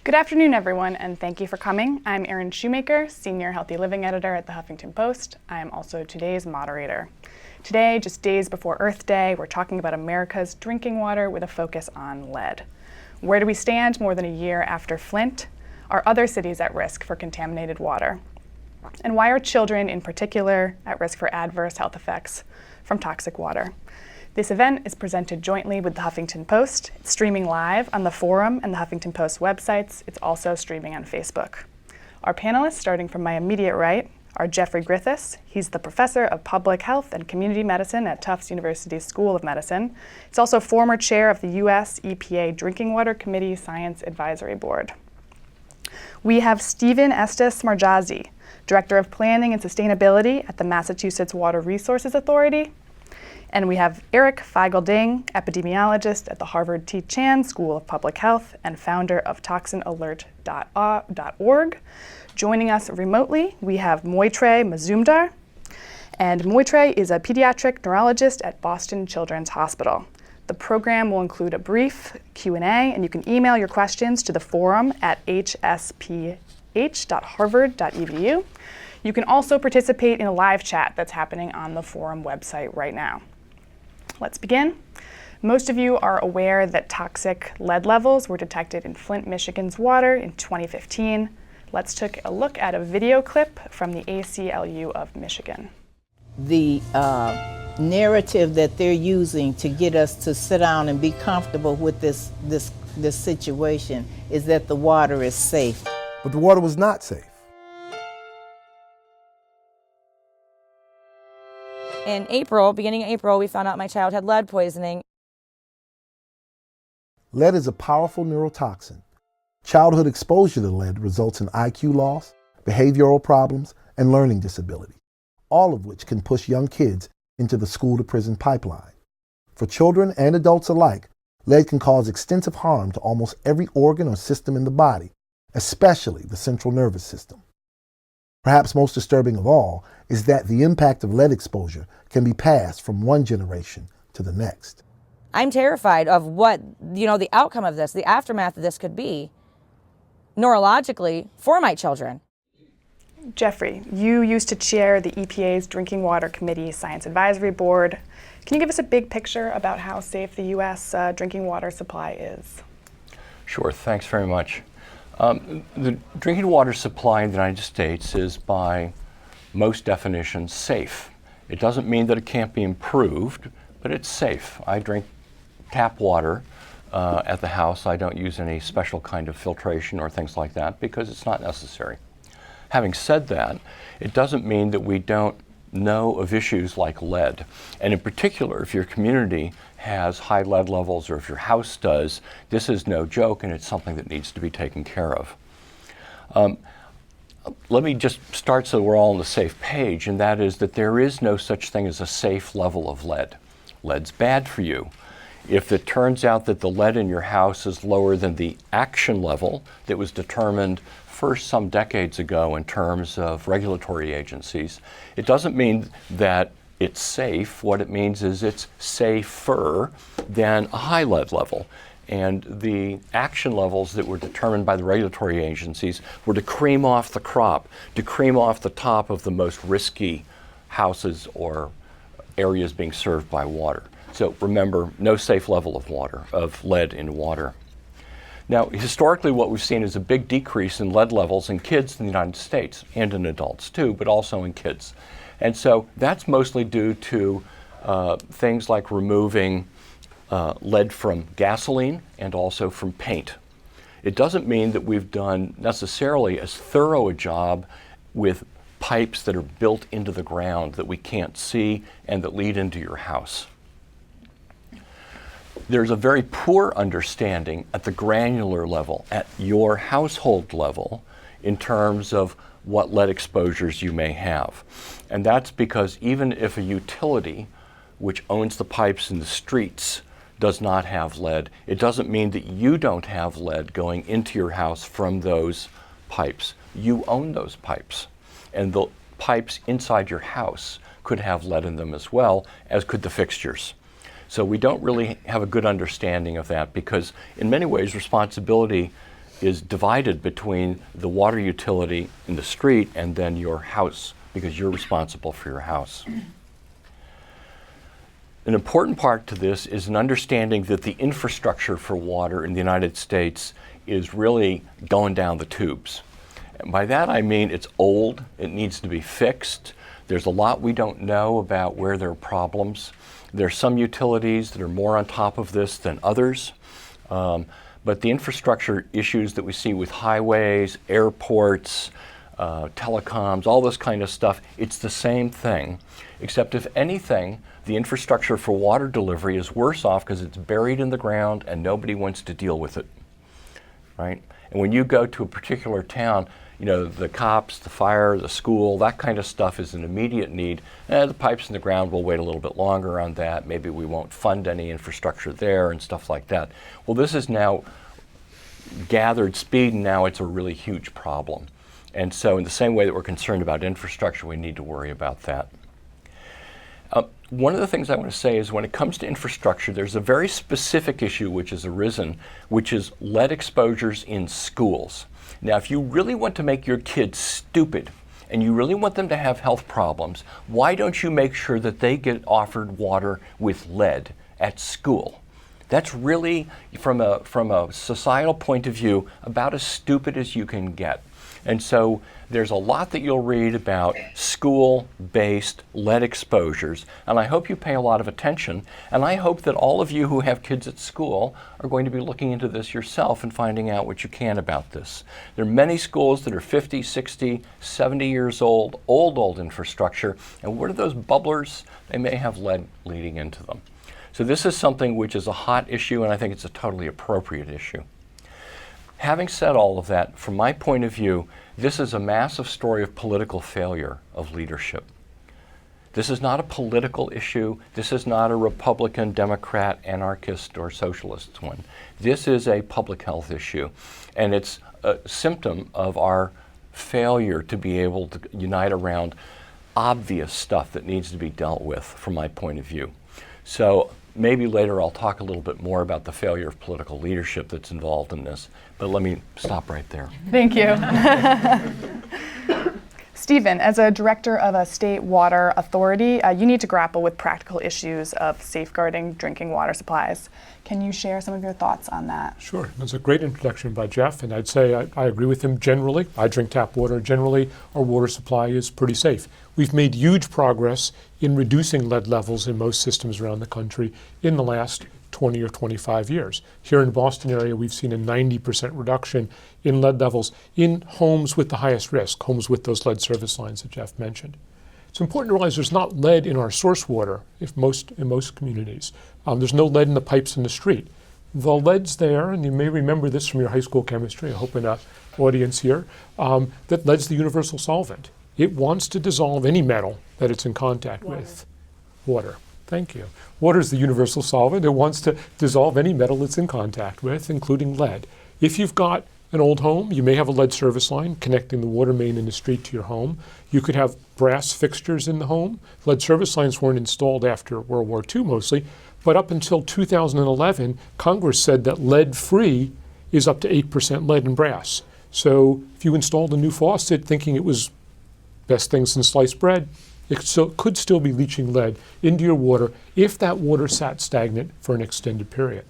Good afternoon, everyone, and thank you for coming. I'm Erin Shoemaker, Senior Healthy Living Editor at the Huffington Post. I am also today's moderator. Today, just days before Earth Day, we're talking about America's drinking water with a focus on lead. Where do we stand more than a year after Flint? Are other cities at risk for contaminated water? And why are children in particular at risk for adverse health effects from toxic water? This event is presented jointly with the Huffington Post. It's streaming live on the Forum and the Huffington Post websites. It's also streaming on Facebook. Our panelists, starting from my immediate right, are Jeffrey Griffiths. He's the professor of public health and community medicine at Tufts University School of Medicine. He's also former chair of the U.S. EPA Drinking Water Committee Science Advisory Board. We have Stephen Estes-Smargiassi, Director of Planning and Sustainability at the Massachusetts Water Resources Authority. And we have Eric Feigl-Ding, epidemiologist at the Harvard T. Chan School of Public Health and founder of toxinalert.org. Joining us remotely, we have Moitrey Mazumdar. And Moitrey is a pediatric neurologist at Boston Children's Hospital. The program will include a brief Q&A, and you can email your questions to the forum at hsph.harvard.edu. You can also participate in a live chat that's happening on the forum website right now. Let's begin. Most of you are aware that toxic lead levels were detected in Flint, Michigan's water in 2015. Let's take a look at a video clip from the ACLU of Michigan. The narrative that they're using to get us to sit down and be comfortable with this situation is that the water is safe. But the water was not safe. In April, beginning of April, we found out my child had lead poisoning. Lead is a powerful neurotoxin. Childhood exposure to lead results in IQ loss, behavioral problems, and learning disability, all of which can push young kids into the school-to-prison pipeline. For children and adults alike, lead can cause extensive harm to almost every organ or system in the body, especially the central nervous system. Perhaps most disturbing of all is that the impact of lead exposure can be passed from one generation to the next. I'm terrified of what, the outcome of this, the aftermath of this could be neurologically for my children. Jeffrey, you used to chair the EPA's Drinking Water Committee Science Advisory Board. Can you give us a big picture about how safe the U.S. Drinking water supply is? Sure, thanks very much. The drinking water supply in the United States is, by most definitions, safe. It doesn't mean that it can't be improved, but it's safe. I drink tap water at the house. I don't use any special kind of filtration or things like that because it's not necessary. Having said that, it doesn't mean that we don't know of issues like lead. And in particular, if your community has high lead levels or if your house does, this is no joke and it's something that needs to be taken care of. Let me just start so we're all on the safe page, and that is that there is no such thing as a safe level of lead. Lead's bad for you. If it turns out that the lead in your house is lower than the action level that was determined first some decades ago in terms of regulatory agencies, it doesn't mean that it's safe. What it means is it's safer than a high lead level. And the action levels that were determined by the regulatory agencies were to cream off the crop, to cream off the top of the most risky houses or areas being served by water. So remember, no safe level of lead in water. Now, historically, what we've seen is a big decrease in lead levels in kids in the United States, and in adults too, but also in kids. And so that's mostly due to things like removing lead from gasoline and also from paint. It doesn't mean that we've done necessarily as thorough a job with pipes that are built into the ground that we can't see and that lead into your house. There's a very poor understanding at the granular level, at your household level, in terms of what lead exposures you may have. And that's because even if a utility which owns the pipes in the streets does not have lead, it doesn't mean that you don't have lead going into your house from those pipes. You own those pipes. And the pipes inside your house could have lead in them as well, as could the fixtures. So we don't really have a good understanding of that because in many ways responsibility is divided between the water utility in the street and then your house, because you're responsible for your house. An important part to this is an understanding that the infrastructure for water in the United States is really going down the tubes. And by that I mean it's old, it needs to be fixed. There's a lot we don't know about where there are problems. There are some utilities that are more on top of this than others. But the infrastructure issues that we see with highways, airports, telecoms, all this kind of stuff, it's the same thing, except if anything, the infrastructure for water delivery is worse off because it's buried in the ground and nobody wants to deal with it, right? And when you go to a particular town, you know, the cops, the fire, the school, that kind of stuff is an immediate need. The pipes in the ground, will wait a little bit longer on that. Maybe we won't fund any infrastructure there and stuff like that. Well, this is now gathered speed, and now it's a really huge problem. And so in the same way that we're concerned about infrastructure, we need to worry about that. One of the things I want to say is when it comes to infrastructure, there's a very specific issue which has arisen, which is lead exposures in schools. Now, if you really want to make your kids stupid and you really want them to have health problems, why don't you make sure that they get offered water with lead at school? That's really, from a societal point of view, about as stupid as you can get. And so there's a lot that you'll read about school-based lead exposures, and I hope you pay a lot of attention, and I hope that all of you who have kids at school are going to be looking into this yourself and finding out what you can about this. There are many schools that are 50, 60, 70 years old infrastructure, and what are those bubblers? They may have lead leading into them. So this is something which is a hot issue, and I think it's a totally appropriate issue. Having said all of that, from my point of view, this is a massive story of political failure of leadership. This is not a political issue. This is not a Republican, Democrat, anarchist, or socialist one. This is a public health issue, and it's a symptom of our failure to be able to unite around obvious stuff that needs to be dealt with, from my point of view. So maybe later I'll talk a little bit more about the failure of political leadership that's involved in this, but let me stop right there. Thank you. Stephen, as a director of a state water authority, you need to grapple with practical issues of safeguarding drinking water supplies. Can you share some of your thoughts on that? Sure. That's a great introduction by Jeff, and I'd say I agree with him generally. I drink tap water. Generally, our water supply is pretty safe. We've made huge progress in reducing lead levels in most systems around the country in the last 20 or 25 years. Here in the Boston area, we've seen a 90% reduction in lead levels in homes with the highest risk, homes with those lead service lines that Jeff mentioned. It's important to realize there's not lead in our source water in most communities. There's no lead in the pipes in the street. The lead's there, and you may remember this from your high school chemistry, I hope in an audience here, that lead's the universal solvent. It wants to dissolve any metal that it's in contact with. Water. Thank you. Water is the universal solvent. It wants to dissolve any metal it's in contact with, including lead. If you've got an old home, you may have a lead service line connecting the water main in the street to your home. You could have brass fixtures in the home. Lead service lines weren't installed after World War II mostly, but up until 2011, Congress said that lead-free is up to 8% lead and brass. So if you installed a new faucet thinking it was best thing since sliced bread, it could still be leaching lead into your water if that water sat stagnant for an extended period.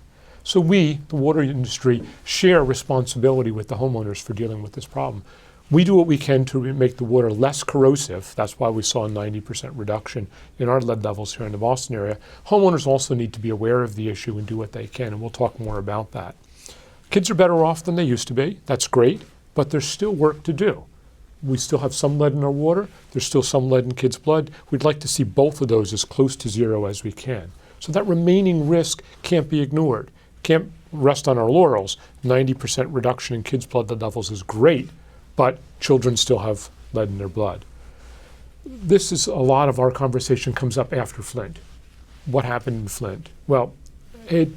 So we, the water industry, share responsibility with the homeowners for dealing with this problem. We do what we can to make the water less corrosive. That's why we saw a 90% reduction in our lead levels here in the Boston area. Homeowners also need to be aware of the issue and do what they can, and we'll talk more about that. Kids are better off than they used to be. That's great, but there's still work to do. We still have some lead in our water. There's still some lead in kids' blood. We'd like to see both of those as close to zero as we can. So that remaining risk can't be ignored. Can't rest on our laurels. 90% reduction in kids' blood levels is great, but children still have lead in their blood. This is a lot of our conversation comes up after Flint. What happened in Flint? Well, a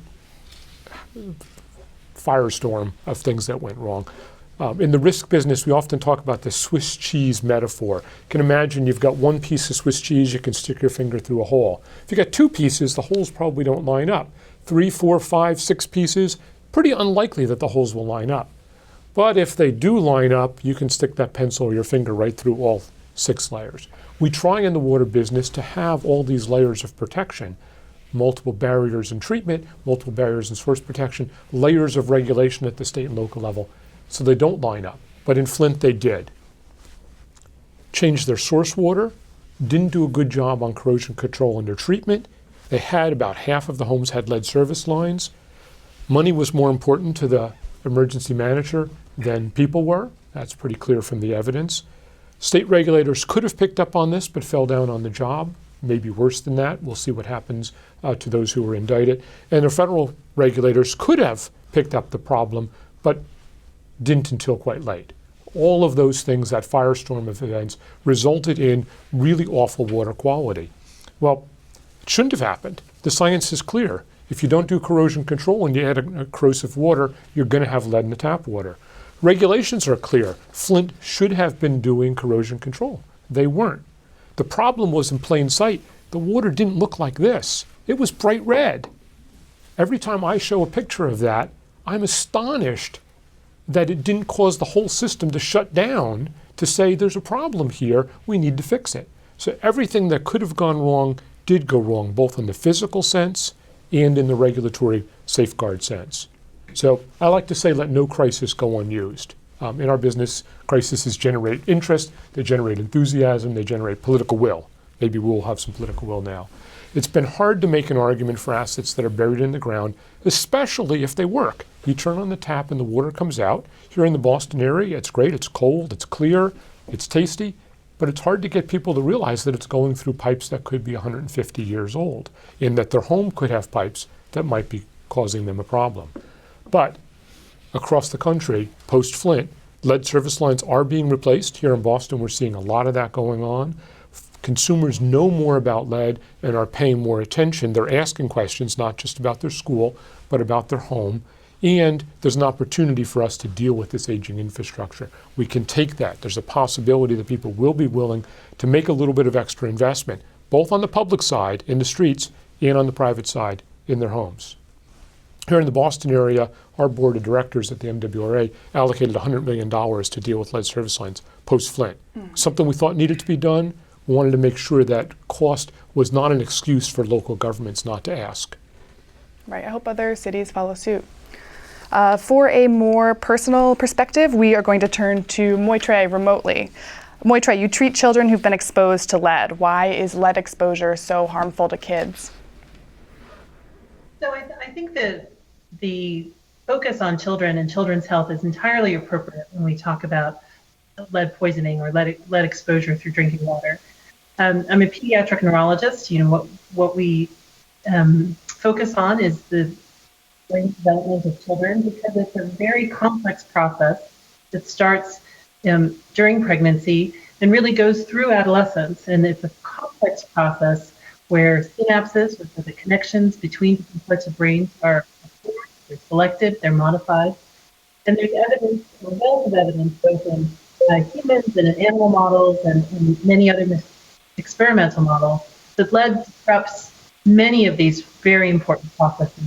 firestorm of things that went wrong. In the risk business, we often talk about the Swiss cheese metaphor. You can imagine you've got one piece of Swiss cheese, you can stick your finger through a hole. If you've got two pieces, the holes probably don't line up. 3, 4, 5, 6 pieces, pretty unlikely that the holes will line up. But if they do line up, you can stick that pencil or your finger right through all 6 layers. We try in the water business to have all these layers of protection, multiple barriers in treatment, multiple barriers in source protection, layers of regulation at the state and local level, so they don't line up. But in Flint, they did. Changed their source water, didn't do a good job on corrosion control in their treatment. They had about half of the homes had lead service lines. Money was more important to the emergency manager than people were. That's pretty clear from the evidence. State regulators could have picked up on this, but fell down on the job. Maybe worse than that. We'll see what happens to those who were indicted. And the federal regulators could have picked up the problem, but didn't until quite late. All of those things, that firestorm of events, resulted in really awful water quality. Well, it shouldn't have happened. The science is clear. If you don't do corrosion control and you add a corrosive water, you're going to have lead in the tap water. Regulations are clear. Flint should have been doing corrosion control. They weren't. The problem was in plain sight. The water didn't look like this. It was bright red. Every time I show a picture of that, I'm astonished that it didn't cause the whole system to shut down to say there's a problem here, we need to fix it. So everything that could have gone wrong did go wrong, both in the physical sense and in the regulatory safeguard sense. So I like to say let no crisis go unused. In our business, crises generate interest, they generate enthusiasm, they generate political will. Maybe we'll have some political will now. It's been hard to make an argument for assets that are buried in the ground, especially if they work. You turn on the tap and the water comes out. Here in the Boston area, it's great, it's cold, it's clear, it's tasty, but it's hard to get people to realize that it's going through pipes that could be 150 years old, and that their home could have pipes that might be causing them a problem. But across the country, post-Flint, lead service lines are being replaced. Here in Boston, we're seeing a lot of that going on. Consumers know more about lead and are paying more attention. They're asking questions, not just about their school, but about their home. And there's an opportunity for us to deal with this aging infrastructure. We can take that. There's a possibility that people will be willing to make a little bit of extra investment, both on the public side, in the streets, and on the private side, in their homes. Here in the Boston area, our board of directors at the MWRA allocated $100 million to deal with lead service lines post-Flint. Something we thought needed to be done. We wanted to make sure that cost was not an excuse for local governments not to ask. Right, I hope other cities follow suit. For a more personal perspective, we are going to turn to Moitre remotely. Moitre, you treat children who've been exposed to lead. Why is lead exposure so harmful to kids? So I think that the focus on children and children's health is entirely appropriate when we talk about lead poisoning or lead exposure through drinking water. I'm a pediatric neurologist. You know, what we focus on is the brain development of children, because it's a very complex process that starts during pregnancy and really goes through adolescence. And it's a complex process where synapses, which are the connections between different parts of brains, are formed, they're selected, they're modified. And there's evidence, a wealth of evidence, both in humans and in animal models and many other experimental models, that lead disrupts many of these very important processes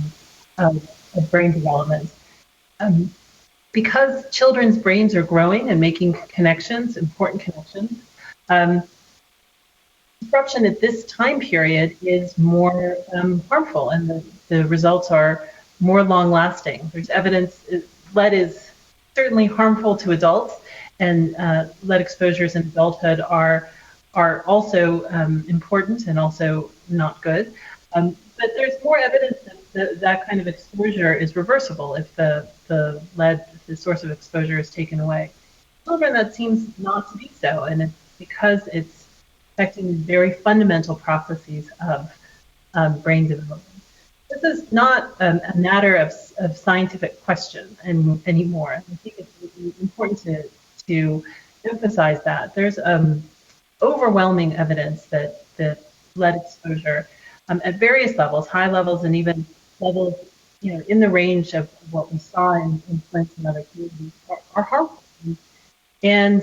of brain development. Because children's brains are growing and making connections, important connections, disruption at this time period is more harmful, and the results are more long-lasting. There's evidence lead is certainly harmful to adults, and lead exposures in adulthood are also important and also not good. But there's more evidence that that kind of exposure is reversible if the lead, the source of exposure, is taken away. Children, that seems not to be so, and it's because it's affecting the very fundamental processes of brain development. This is not a matter of scientific question anymore. I think it's important to emphasize that. There's overwhelming evidence that lead exposure at various levels, high levels and even levels, in the range of what we saw in Flint and other communities, are harmful. And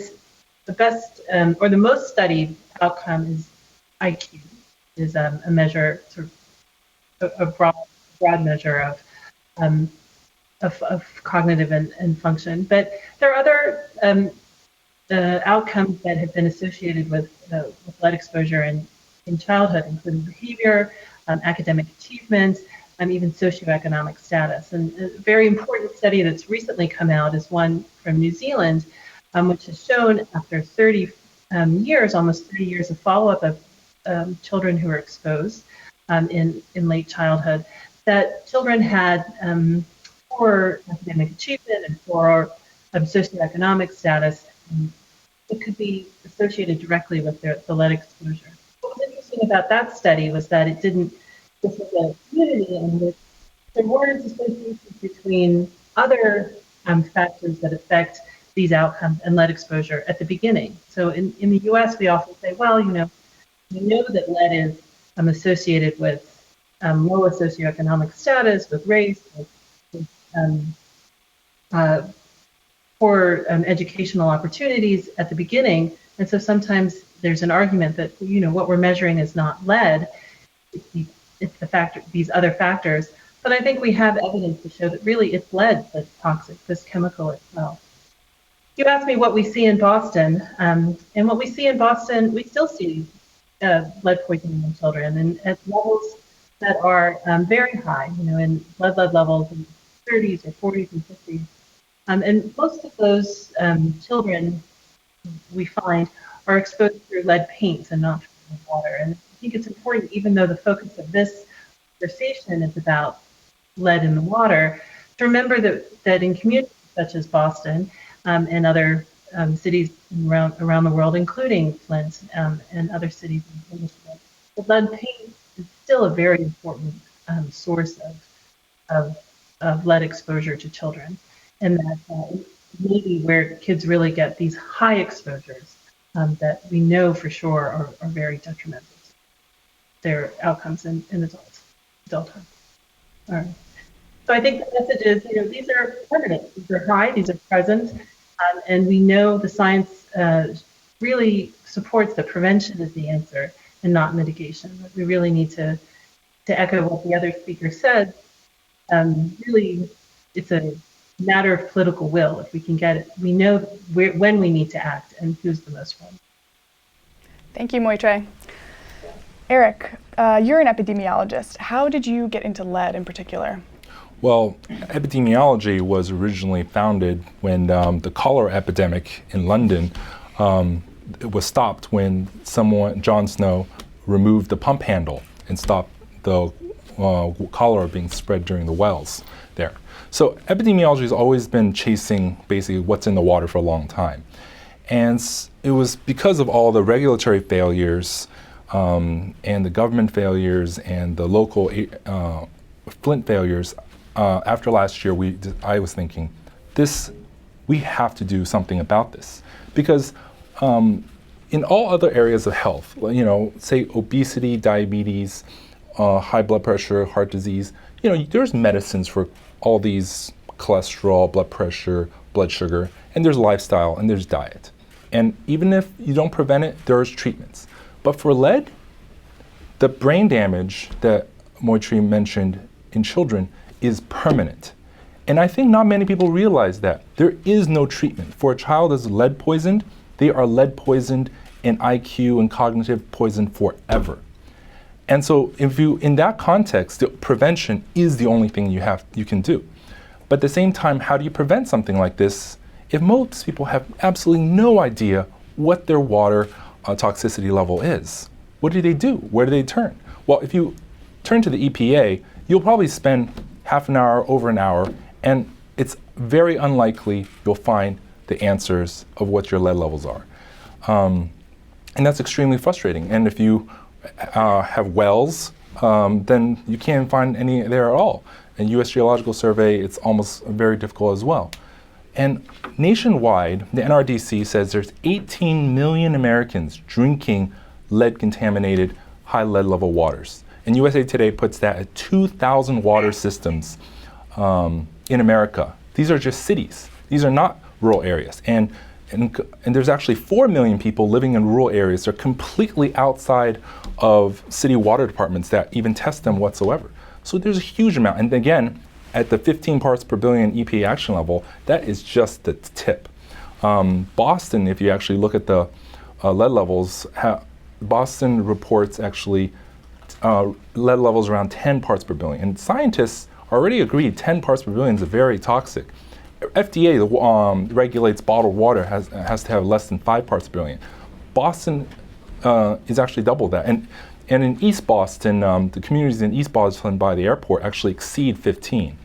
the best or the most studied outcome is IQ, is a measure, sort of a broad measure of of cognitive and function. But there are other outcomes that have been associated with lead exposure in childhood, including behavior, academic achievement, even socioeconomic status. And a very important study that's recently come out is one from New Zealand, which has shown after 30 years, almost 30 years of follow-up of children who were exposed in late childhood, that children had poor academic achievement and poor socioeconomic status. It could be associated directly with the lead exposure. What was interesting about that study was that it didn't, this was a community in which there weren't associations between other factors that affect these outcomes and lead exposure at the beginning. So in the US, we often say, well, we know that lead is associated with lower socioeconomic status, with race, with poor educational opportunities at the beginning. And so sometimes there's an argument that, what we're measuring is not lead, it's the factor, these other factors. But I think we have evidence to show that really it's lead that's toxic, this chemical itself. You asked me what we see in Boston, and what we see in Boston, we still see lead poisoning in children, and at levels that are very high, in lead levels in 30s or 40s and 50s. And most of those children we find are exposed through lead paint and not through water. And I think it's important, even though the focus of this conversation is about lead in the water, to remember that in communities such as Boston and other cities around the world, including Flint and other cities in Michigan, the lead paint is still a very important source of lead exposure to children. And that maybe where kids really get these high exposures that we know for sure are very detrimental to their outcomes in adulthood. All right. So I think the message is, these are permanent, these are high, these are present, and we know the science really supports that prevention is the answer and not mitigation. We really need to echo what the other speaker said. Really, it's a matter of political will. If we can get it, we know when we need to act and who's the most one. Thank you, Moitre. Eric, you're an epidemiologist. How did you get into lead in particular? Well, epidemiology was originally founded when the cholera epidemic in London it was stopped when John Snow, removed the pump handle and stopped the cholera being spread during the wells there. So epidemiology has always been chasing basically what's in the water for a long time. And it was because of all the regulatory failures and the government failures and the local Flint failures. After last year, I was thinking, we have to do something about this. Because in all other areas of health, say obesity, diabetes, high blood pressure, heart disease, there's medicines for all these cholesterol, blood pressure, blood sugar, and there's lifestyle and there's diet. And even if you don't prevent it, there's treatments. But for lead, the brain damage that Moitre mentioned in children is permanent. And I think not many people realize that. There is no treatment. For a child that's lead poisoned, they are lead poisoned and IQ and cognitive poisoned forever. And so in that context, the prevention is the only thing you can do. But at the same time, how do you prevent something like this if most people have absolutely no idea what their water toxicity level is? What do they do? Where do they turn? Well, if you turn to the EPA, you'll probably spend half an hour, over an hour, and it's very unlikely you'll find the answers of what your lead levels are. And that's extremely frustrating. And if you have wells, then you can't find any there at all. And U.S. Geological Survey, it's almost very difficult as well. And nationwide, the NRDC says there's 18 million Americans drinking lead-contaminated, high lead level waters. And USA Today puts that at 2,000 water systems in America. These are just cities. These are not rural areas. And there's actually 4 million people living in rural areas that are completely outside of city water departments that even test them whatsoever. So there's a huge amount. And again, at the 15 parts per billion EPA action level, that is just the tip. Boston, if you actually look at the lead levels, Boston reports actually lead levels around 10 parts per billion. And scientists already agreed 10 parts per billion is very toxic. FDA regulates bottled water has to have less than 5 parts per billion. Boston is actually double that. And in East Boston, the communities in East Boston by the airport actually exceed 15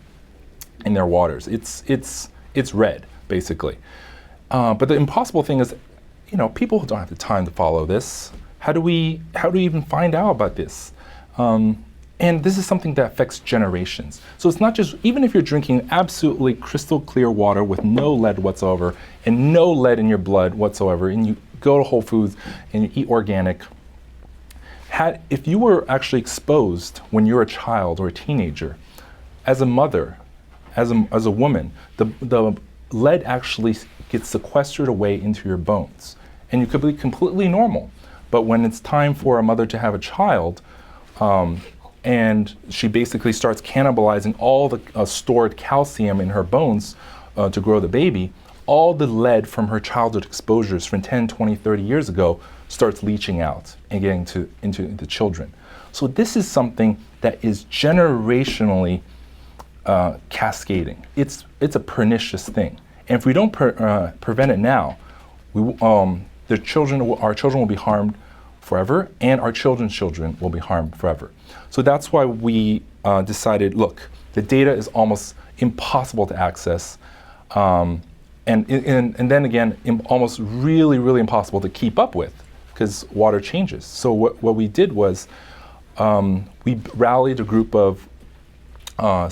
in their waters. It's red, basically. But the impossible thing is, people don't have the time to follow this. How do we even find out about this? And this is something that affects generations. So it's not just, even if you're drinking absolutely crystal clear water with no lead whatsoever and no lead in your blood whatsoever, and you go to Whole Foods and you eat organic, if you were actually exposed when you're a child or a teenager, as a mother, as a woman, the lead actually gets sequestered away into your bones. And you could be completely normal. But when it's time for a mother to have a child, and she basically starts cannibalizing all the stored calcium in her bones to grow the baby, all the lead from her childhood exposures from 10, 20, 30 years ago starts leaching out and getting into the children. So this is something that is generationally cascading. It's a pernicious thing. And if we don't prevent it now, our children will be harmed forever, and our children's children will be harmed forever. So that's why we decided, look, the data is almost impossible to access, and then again, almost really, really impossible to keep up with, because water changes. So what we did was, we rallied a group of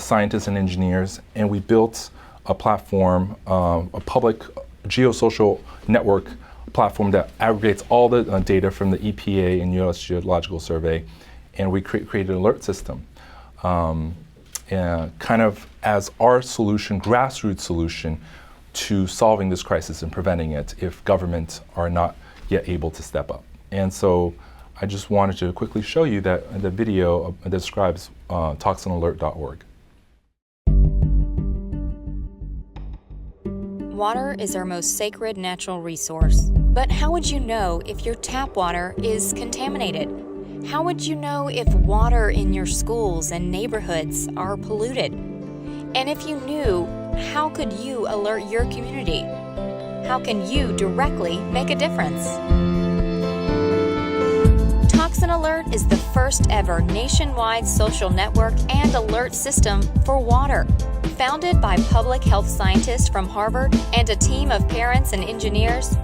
scientists and engineers, and we built a platform, a public geosocial network platform that aggregates all the data from the EPA and U.S. Geological Survey, and we created an alert system, kind of as our solution, grassroots solution, to solving this crisis and preventing it if governments are not yet able to step up. And so I just wanted to quickly show you that the video describes toxinalert.org. Water is our most sacred natural resource. But how would you know if your tap water is contaminated? How would you know if water in your schools and neighborhoods are polluted? And if you knew, how could you alert your community? How can you directly make a difference? Toxin Alert is the first ever nationwide social network and alert system for water. Founded by public health scientists from Harvard and a team of parents and engineers,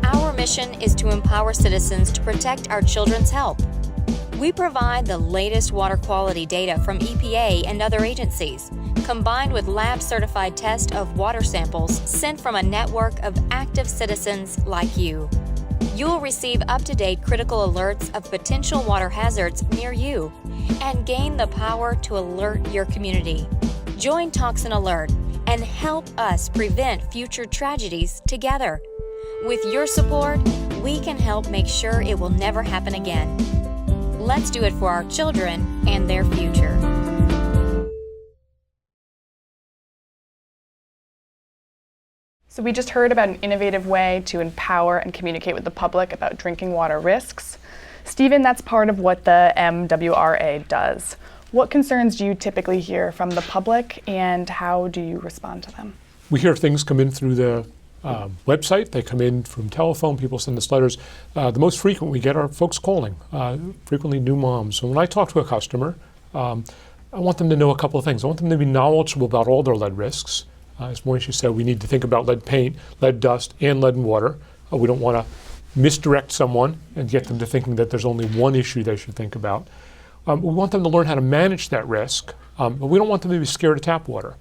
our mission is to empower citizens to protect our children's health. We provide the latest water quality data from EPA and other agencies, combined with lab-certified tests of water samples sent from a network of active citizens like you. You'll receive up-to-date critical alerts of potential water hazards near you and gain the power to alert your community. Join Toxin Alert and help us prevent future tragedies together. With your support, we can help make sure it will never happen again. Let's do it for our children and their future. So we just heard about an innovative way to empower and communicate with the public about drinking water risks. Stephen, that's part of what the MWRA does. What concerns do you typically hear from the public, and how do you respond to them? We hear things come in through the website, they come in from telephone, people send us letters. The most frequent we get are folks calling, frequently new moms. So when I talk to a customer, I want them to know a couple of things. I want them to be knowledgeable about all their lead risks. As Moishe said, we need to think about lead paint, lead dust, and lead in water. We don't want to misdirect someone and get them to thinking that there's only one issue they should think about. We want them to learn how to manage that risk, but we don't want them to be scared of tap water.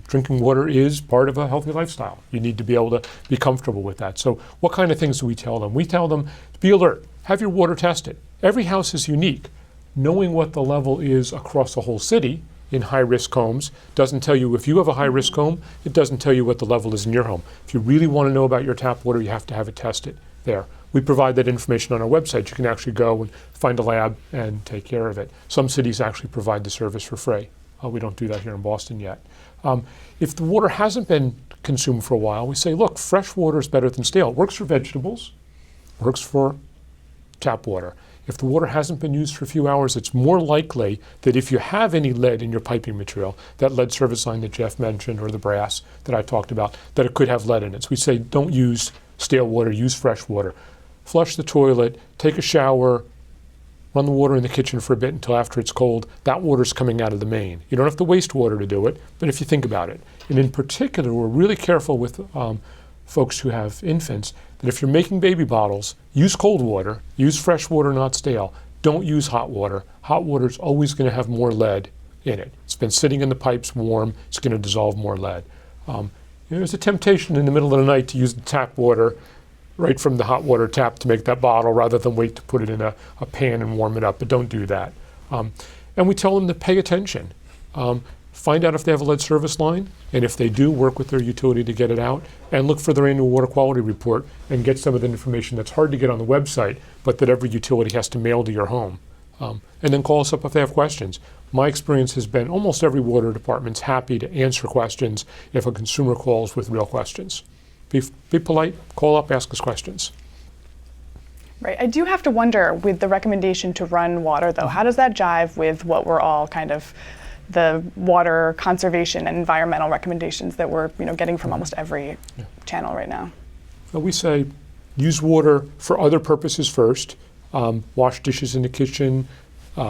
Drinking water is part of a healthy lifestyle. You need to be able to be comfortable with that. So what kind of things do we tell them? We tell them, be alert, have your water tested. Every house is unique. Knowing what the level is across the whole city in high-risk homes doesn't tell you if you have a high-risk home, it doesn't tell you what the level is in your home. If you really want to know about your tap water, you have to have it tested there. We provide that information on our website. You can actually go and find a lab and take care of it. Some cities actually provide the service for free. We don't do that here in Boston yet. If the water hasn't been consumed for a while, we say, look, fresh water is better than stale. It works for vegetables, works for tap water. If the water hasn't been used for a few hours, it's more likely that if you have any lead in your piping material, that lead service line that Jeff mentioned or the brass that I talked about, that it could have lead in it. So we say don't use stale water, use fresh water. Flush the toilet, take a shower, run the water in the kitchen for a bit until after it's cold. That water's coming out of the main. You don't have to waste water to do it, but if you think about it. And in particular, we're really careful with folks who have infants that if you're making baby bottles, use cold water, use fresh water, not stale. Don't use hot water. Hot water is always going to have more lead in it. It's been sitting in the pipes warm, it's going to dissolve more lead. There's a temptation in the middle of the night to use the tap water right from the hot water tap to make that bottle rather than wait to put it in a pan and warm it up, but don't do that. And we tell them to pay attention. Find out if they have a lead service line, and if they do, work with their utility to get it out, and look for their annual water quality report and get some of the information that's hard to get on the website, but that every utility has to mail to your home. And then call us up if they have questions. My experience has been almost every water department's happy to answer questions if a consumer calls with real questions. Be polite, call up, ask us questions. Right. I do have to wonder, with the recommendation to run water, though, how does that jive with what we're all kind of the water conservation and environmental recommendations that we're getting from almost every channel right now? So we say use water for other purposes first. Wash dishes in the kitchen,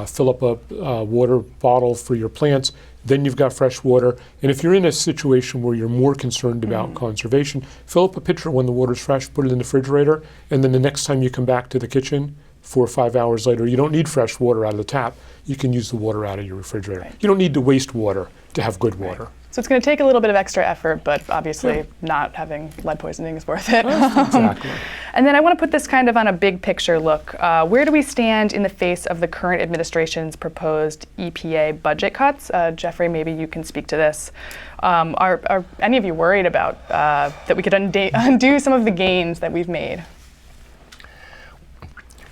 fill up a water bottle for your plants, then you've got fresh water. And if you're in a situation where you're more concerned about conservation, fill up a pitcher when the water's fresh, put it in the refrigerator, and then the next time you come back to the kitchen, 4 or 5 hours later, you don't need fresh water out of the tap. You can use the water out of your refrigerator. Right. You don't need to waste water to have good water. So it's going to take a little bit of extra effort, but obviously not having lead poisoning is worth it. Exactly. And then I want to put this kind of on a big picture look. Where do we stand in the face of the current administration's proposed EPA budget cuts? Jeffrey, maybe you can speak to this. Are any of you worried about that we could undo some of the gains that we've made?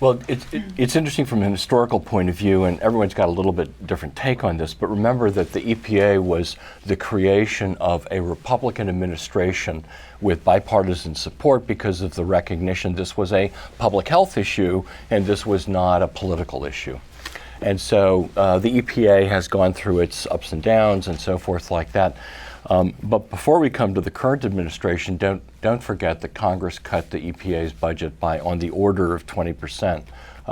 Well, it's interesting from an historical point of view, and everyone's got a little bit different take on this, but remember that the EPA was the creation of a Republican administration with bipartisan support because of the recognition this was a public health issue and this was not a political issue. And so the EPA has gone through its ups and downs and so forth like that. But before we come to the current administration, don't forget that Congress cut the EPA's budget by on the order of 20%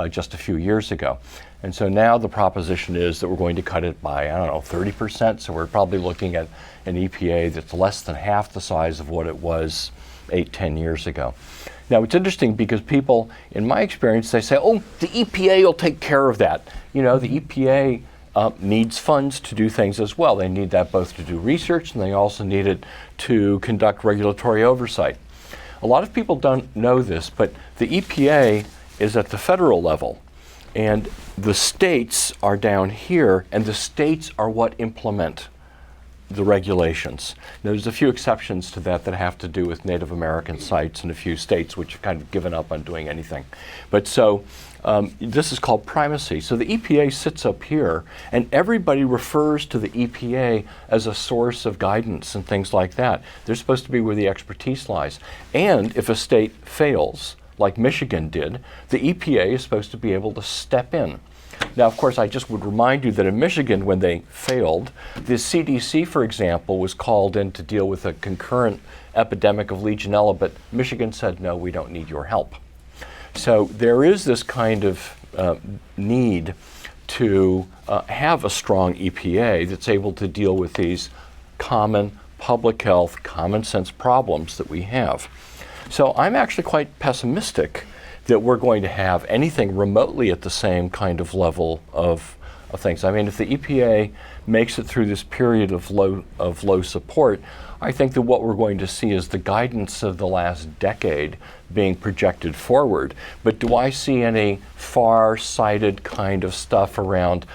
just a few years ago. And so now the proposition is that we're going to cut it by, 30%. So we're probably looking at an EPA that's less than half the size of what it was 8-10 years ago. Now it's interesting because people, in my experience, they say, oh, the EPA will take care of that. The EPA needs funds to do things as well. They need that both to do research and they also need it to conduct regulatory oversight. A lot of people don't know this, but the EPA is at the federal level and the states are down here and the states are what implement the regulations. Now, there's a few exceptions to that that have to do with Native American sites in a few states which have kind of given up on doing anything. But so this is called primacy. So the EPA sits up here and everybody refers to the EPA as a source of guidance and things like that. They're supposed to be where the expertise lies. And if a state fails, like Michigan did, the EPA is supposed to be able to step in. Now, of course, I just would remind you that in Michigan, when they failed, the CDC, for example, was called in to deal with a concurrent epidemic of Legionella, but Michigan said, no, we don't need your help. So there is this kind of need to have a strong EPA that's able to deal with these common public health, common sense problems that we have. So I'm actually quite pessimistic that we're going to have anything remotely at the same kind of level of things. I mean, if the EPA makes it through this period of low support, I think that what we're going to see is the guidance of the last decade being projected forward. But do I see any far-sighted kind of stuff around,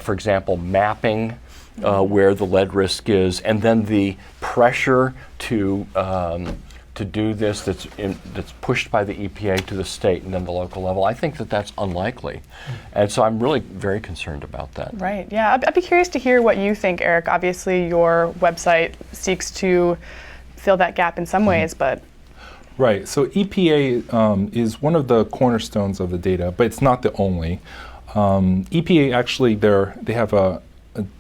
for example, mapping where the lead risk is, and then the pressure to to do this that's pushed by the EPA to the state and then the local level, I think that that's unlikely. And so I'm really very concerned about that. Right, yeah. I'd be curious to hear what you think, Eric. Obviously, your website seeks to fill that gap in some ways, but... Right, so EPA is one of the cornerstones of the data, but it's not the only. EPA actually, they have a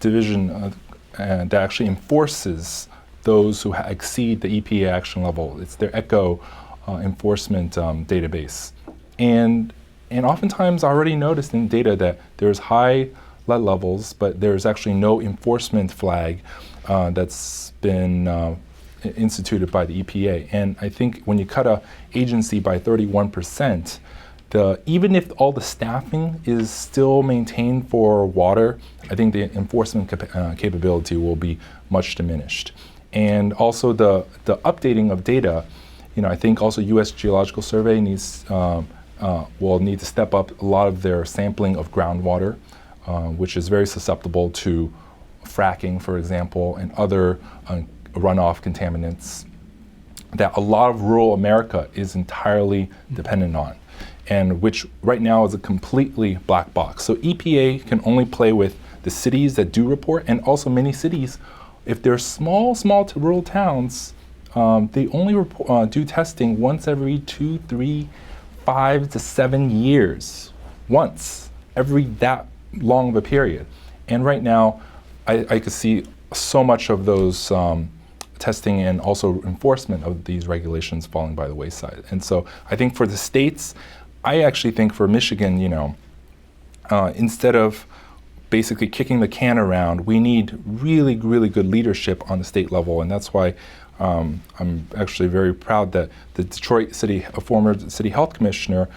division that actually enforces those who exceed the EPA action level. It's their ECHO enforcement database. And oftentimes I already noticed in data that there's high lead levels, but there's actually no enforcement flag that's been instituted by the EPA. And I think when you cut an agency by 31%, even if all the staffing is still maintained for water, I think the enforcement capability will be much diminished. And also the updating of data, I think also U.S. Geological Survey will need to step up a lot of their sampling of groundwater, which is very susceptible to fracking, for example, and other runoff contaminants that a lot of rural America is entirely dependent on, and which right now is a completely black box. So EPA can only play with the cities that do report, and also many cities, if they're small to rural towns, they only do testing once every 2, 3, 5 to 7 years, once every that long of a period. And right now, I could see so much of those testing and also enforcement of these regulations falling by the wayside. And so I think for the states, I actually think for Michigan, instead of basically kicking the can around, we need really, really good leadership on the state level. And that's why I'm actually very proud that the Detroit City, a former city health commissioner,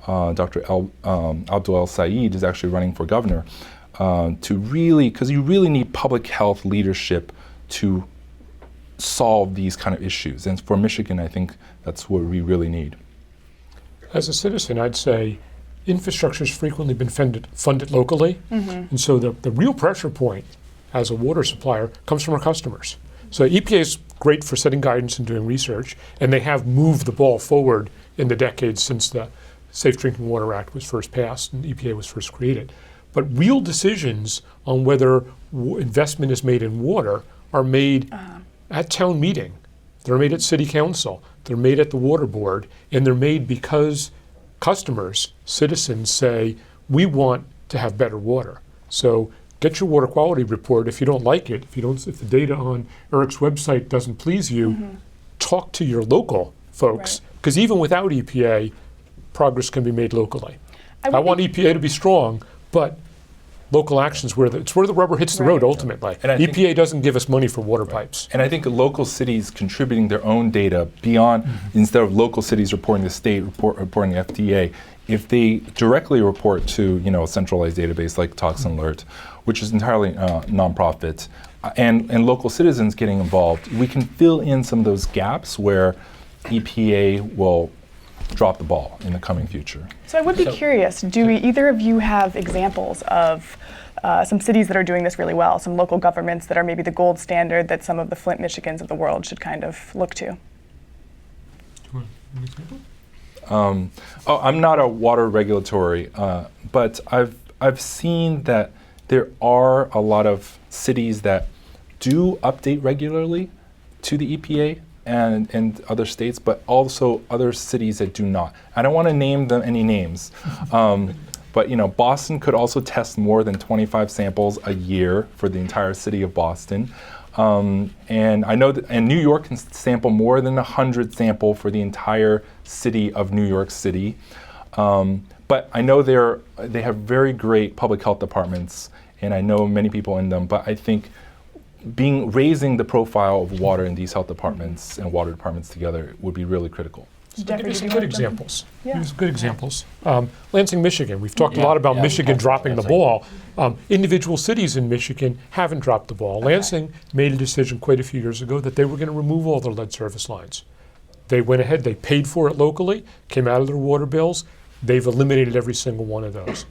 Dr. Abdul El Said, is actually running for governor because you really need public health leadership to solve these kind of issues. And for Michigan, I think that's what we really need. As a citizen, I'd say infrastructure has frequently been funded locally. And so the real pressure point as a water supplier comes from our customers. So EPA is great for setting guidance and doing research, and they have moved the ball forward in the decades since the Safe Drinking Water Act was first passed and EPA was first created. But real decisions on whether investment is made in water are made at town meeting. They're made at city council. They're made at the water board, and they're made because customers, citizens say, we want to have better water. So get your water quality report. If you don't like it, if the data on Eric's website doesn't please you, talk to your local folks, because even without EPA, progress can be made locally. I want EPA to be strong, but local actions it's where the rubber hits the road ultimately. And EPA doesn't give us money for water pipes. And I think local cities contributing their own data beyond, instead of local cities reporting to the state, reporting to FDA, if they directly report to a centralized database like Toxin Alert, which is entirely nonprofit, and local citizens getting involved, we can fill in some of those gaps where EPA will drop the ball in the coming future. So I would be curious, do either of you have examples of some cities that are doing this really well, some local governments that are maybe the gold standard that some of the Flint, Michigans of the world should kind of look to? I'm not a water regulatory, but I've seen that there are a lot of cities that do update regularly to the EPA and other states, but also other cities that do not. I don't want to name them any names, but Boston could also test more than 25 samples a year for the entire city of Boston. And I know that, and New York can sample more than 100 sample for the entire city of New York City. But I know they have very great public health departments, and I know many people in them, but I think raising the profile of water in these health departments and water departments together would be really critical. Give me some good examples. Good examples. Lansing, Michigan. We've talked a lot about Michigan dropping the ball. Individual cities in Michigan haven't dropped the ball. Lansing made a decision quite a few years ago that they were going to remove all their lead service lines. They went ahead, they paid for it locally, came out of their water bills. They've eliminated every single one of those.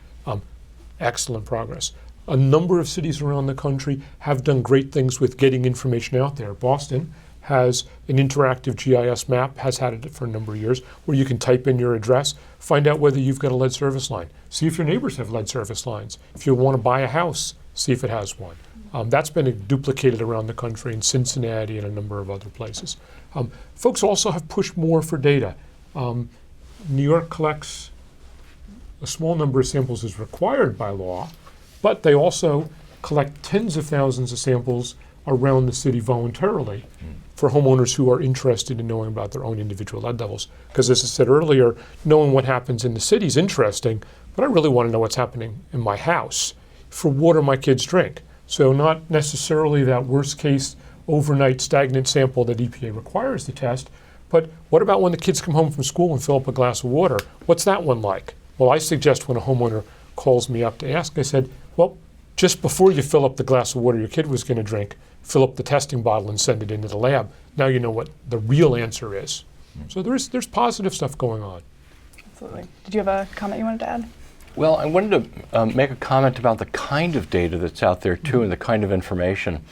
Excellent progress. A number of cities around the country have done great things with getting information out there. Boston has an interactive GIS map, has had it for a number of years, where you can type in your address, find out whether you've got a lead service line, see if your neighbors have lead service lines. If you want to buy a house, see if it has one. That's been duplicated around the country in Cincinnati and a number of other places. Folks also have pushed more for data. New York collects a small number of samples as required by law, but they also collect tens of thousands of samples around the city voluntarily for homeowners who are interested in knowing about their own individual lead levels. Because as I said earlier, knowing what happens in the city is interesting, but I really want to know what's happening in my house for water my kids drink. So not necessarily that worst case overnight stagnant sample that EPA requires the test, but what about when the kids come home from school and fill up a glass of water? What's that one like? Well, I suggest when a homeowner calls me up to ask, I said, well, just before you fill up the glass of water your kid was going to drink, fill up the testing bottle and send it into the lab. Now you know what the real answer is. So there's positive stuff going on. Absolutely. Did you have a comment you wanted to add? Well, I wanted to make a comment about the kind of data that's out there too, and the kind of information.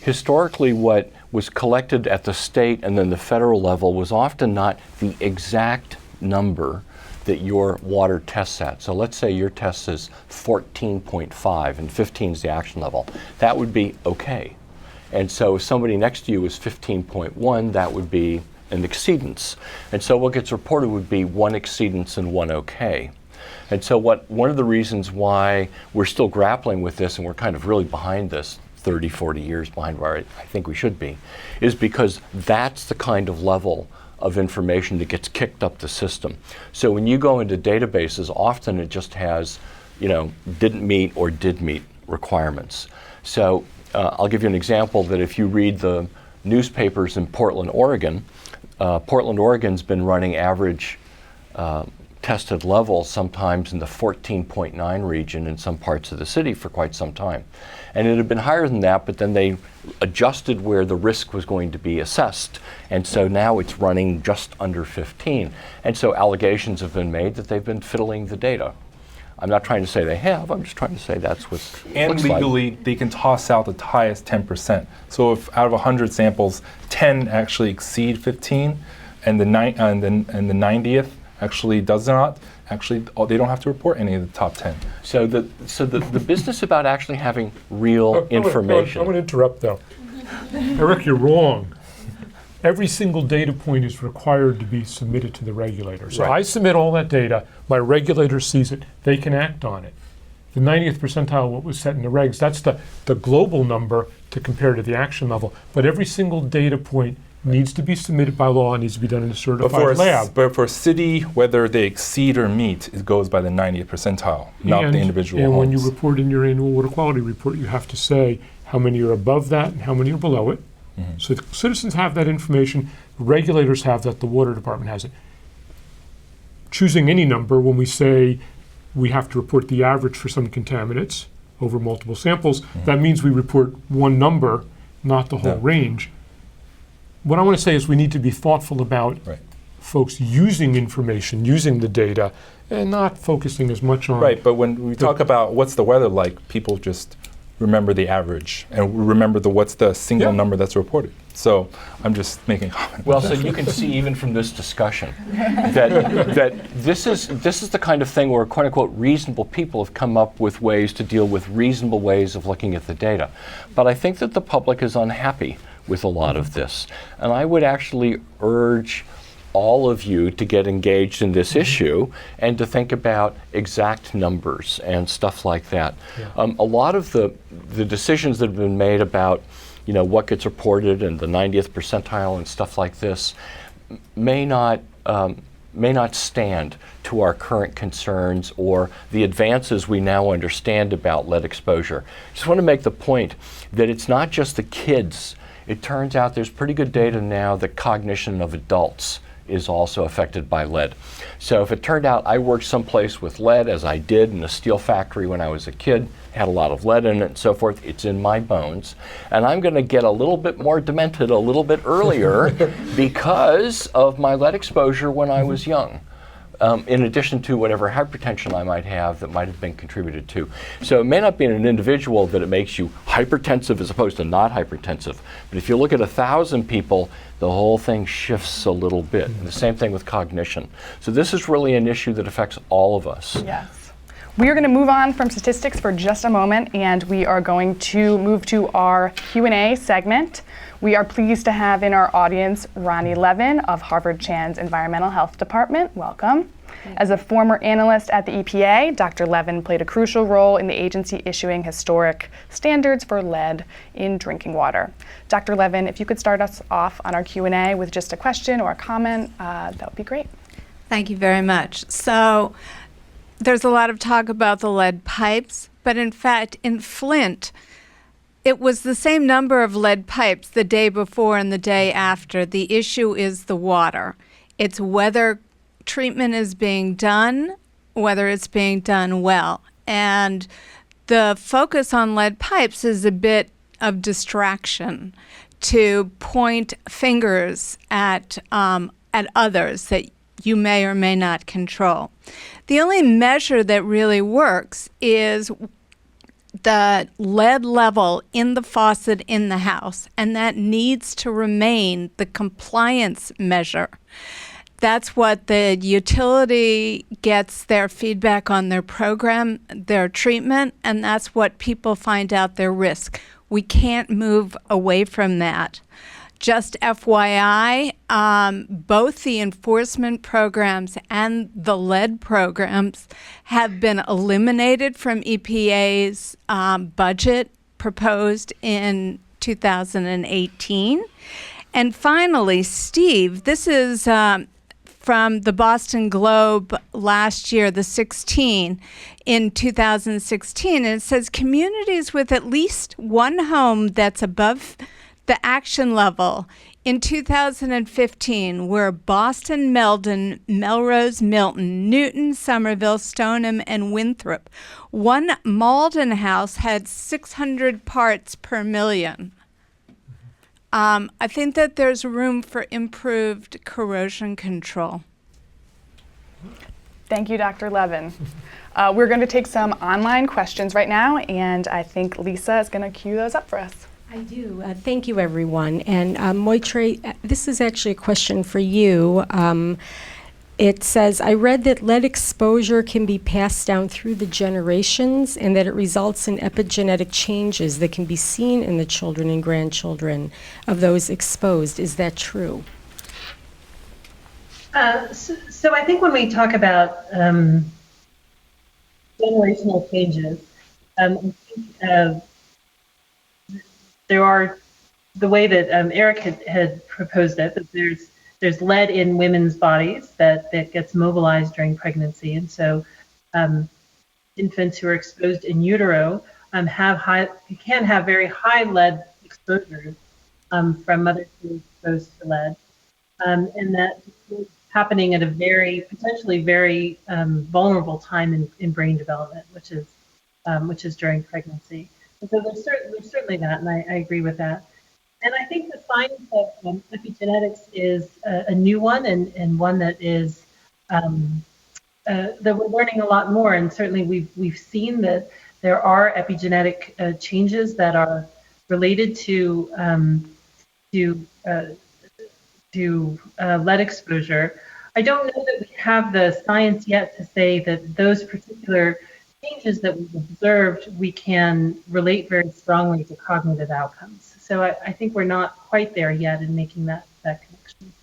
Historically, what was collected at the state and then the federal level was often not the exact number that your water tests at. So let's say your test is 14.5 and 15 is the action level. That would be okay. And so if somebody next to you is 15.1, that would be an exceedance. And so what gets reported would be one exceedance and one okay. And so one of the reasons why we're still grappling with this, and we're kind of really behind this, 30, 40 years behind where I think we should be, is because that's the kind of level of information that gets kicked up the system. So when you go into databases, often it just has, didn't meet or did meet requirements. So I'll give you an example that if you read the newspapers in Portland, Oregon, Oregon's been running average tested levels sometimes in the 14.9 region in some parts of the city for quite some time. And it had been higher than that, but then they adjusted where the risk was going to be assessed. And so now it's running just under 15. And so allegations have been made that they've been fiddling the data. I'm not trying to say they have, I'm just trying to say that's what's And legally, they can toss out the highest 10%. So if out of 100 samples, 10 actually exceed 15, and the 90th actually does not, they don't have to report any of the top 10. So the business about actually having real information. I'm going to interrupt though. Eric, you're wrong. Every single data point is required to be submitted to the regulator. So I submit all that data, my regulator sees it, they can act on it. The 90th percentile, what was set in the regs, that's the global number to compare to the action level. But every single data point needs to be submitted by law and needs to be done in a certified lab. But for a city, whether they exceed or meet, it goes by the 90th percentile, not the individual homes. And when you report in your annual water quality report, you have to say how many are above that and how many are below it. Mm-hmm. So the citizens have that information, regulators have that, the water department has it. Choosing any number, when we say we have to report the average for some contaminants over multiple samples, that means we report one number, not the whole range. What I want to say is we need to be thoughtful about folks using information, using the data, and not focusing as much on... Right, but when we talk about what's the weather like, people just remember the average and remember what's the single number that's reported. So I'm just making a comment. Well, so you can see even from this discussion that this is the kind of thing where quote unquote reasonable people have come up with ways to deal with reasonable ways of looking at the data. But I think that the public is unhappy with a lot of this. And I would actually urge all of you to get engaged in this issue and to think about exact numbers and stuff like that. A lot of the decisions that have been made about what gets reported and the 90th percentile and stuff like this may not stand to our current concerns or the advances we now understand about lead exposure. Just want to make the point that it's not just the kids. It turns out there's pretty good data now that cognition of adults is also affected by lead. So if it turned out I worked someplace with lead, as I did in a steel factory when I was a kid, had a lot of lead in it and so forth, it's in my bones. And I'm going to get a little bit more demented a little bit earlier because of my lead exposure when I was young. in addition to whatever hypertension I might have that might have been contributed to. So it may not be in an individual that it makes you hypertensive as opposed to not hypertensive. But if you look at 1,000 people, the whole thing shifts a little bit. And the same thing with cognition. So this is really an issue that affects all of us. Yes. We are going to move on from statistics for just a moment, and we are going to move to our Q&A segment. We are pleased to have in our audience Ronnie Levin of Harvard Chan's Environmental Health Department. Welcome. As a former analyst at the EPA, Dr. Levin played a crucial role in the agency issuing historic standards for lead in drinking water. Dr. Levin, if you could start us off on our Q&A with just a question or a comment, that would be great. Thank you very much. So there's a lot of talk about the lead pipes, but in fact, in Flint, it was the same number of lead pipes the day before and the day after. The issue is the water. It's whether treatment is being done, whether it's being done well. And the focus on lead pipes is a bit of distraction to point fingers at others that you may or may not control. The only measure that really works is the lead level in the faucet in the house, and that needs to remain the compliance measure. That's what the utility gets their feedback on their program, their treatment, and that's what people find out their risk. We can't move away from that. Just FYI, both the enforcement programs and the lead programs have been eliminated from EPA's budget proposed in 2018. And finally, Steve, this is from the Boston Globe last year, the 16, in 2016, and it says communities with at least one home that's above the action level in 2015 were Boston, Meldon, Melrose, Milton, Newton, Somerville, Stoneham, and Winthrop. One Malden house had 600 parts per million. I think that there's room for improved corrosion control. Thank you, Dr. Levin. We're going to take some online questions right now, and I think Lisa is going to cue those up for us. I do. Thank you, everyone. And Moitre, this is actually a question for you. It says, I read that lead exposure can be passed down through the generations and that it results in epigenetic changes that can be seen in the children and grandchildren of those exposed. Is that true? So I think when we talk about generational changes, I think there are, the way that Eric had proposed it, that there's lead in women's bodies that gets mobilized during pregnancy, and so infants who are exposed in utero can have very high lead exposures from mothers who are exposed to lead, and that is happening at a potentially very vulnerable time in brain development, which is during pregnancy. And so there's certainly that, and I agree with that. And I think the science of epigenetics is a new one, and one that is that we're learning a lot more. And certainly we've seen that there are epigenetic changes that are related to lead exposure. I don't know that we have the science yet to say that those particular changes that we've observed we can relate very strongly to cognitive outcomes. So I think we're not quite there yet in making that connection.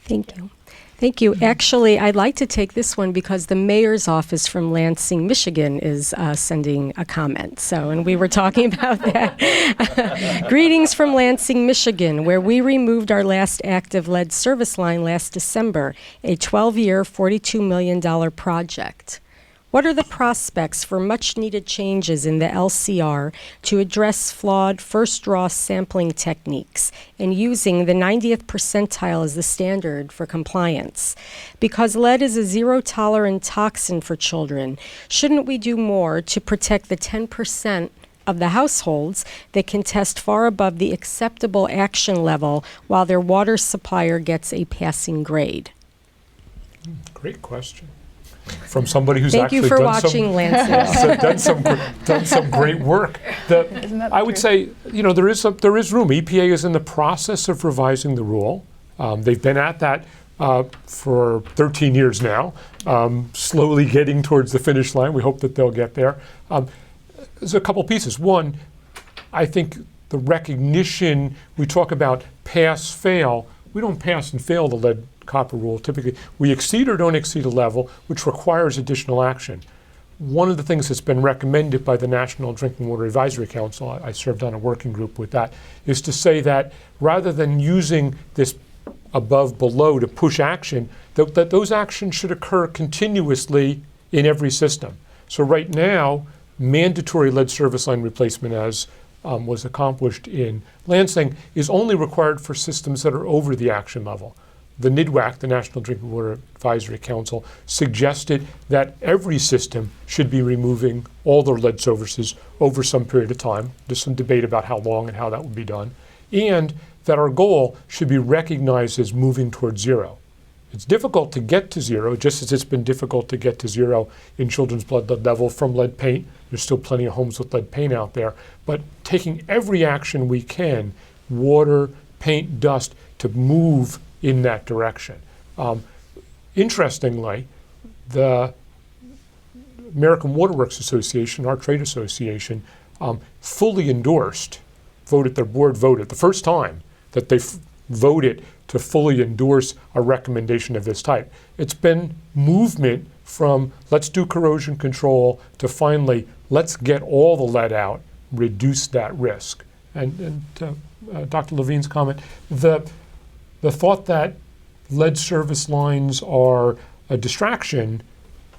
Thank you. Thank you. Actually, I'd like to take this one because the mayor's office from Lansing, Michigan is sending a comment. And we were talking about that. Greetings from Lansing, Michigan, where we removed our last active lead service line last December, a 12-year, $42 million project. What are the prospects for much-needed changes in the LCR to address flawed first-draw sampling techniques and using the 90th percentile as the standard for compliance? Because lead is a zero-tolerant toxin for children, shouldn't we do more to protect the 10% of the households that can test far above the acceptable action level while their water supplier gets a passing grade? Great question. From somebody who's Thank actually you for done watching, Lansing. done some great work. I would say, there is room. EPA is in the process of revising the rule. They've been at that for 13 years now, slowly getting towards the finish line. We hope that they'll get there. There's a couple pieces. One, I think the recognition, we talk about pass, fail. We don't pass and fail the lead copper rule typically. We exceed or don't exceed a level which requires additional action. One of the things that's been recommended by the National Drinking Water Advisory Council, I served on a working group with that, is to say that rather than using this above below to push action, that those actions should occur continuously in every system. So right now, mandatory lead service line replacement, as was accomplished in Lansing, is only required for systems that are over the action level. The NDWAC, the National Drinking Water Advisory Council, suggested that every system should be removing all their lead services over some period of time. There's some debate about how long and how that would be done. And that our goal should be recognized as moving towards zero. It's difficult to get to zero, just as it's been difficult to get to zero in children's blood lead level from lead paint. There's still plenty of homes with lead paint out there. But taking every action we can, water, paint, dust, to move in that direction. Interestingly, the American Water Works Association, our trade association, fully endorsed, their board voted, the first time that they voted to fully endorse a recommendation of this type. It's been movement from let's do corrosion control to finally let's get all the lead out, reduce that risk. And Dr. Levine's comment, the thought that lead service lines are a distraction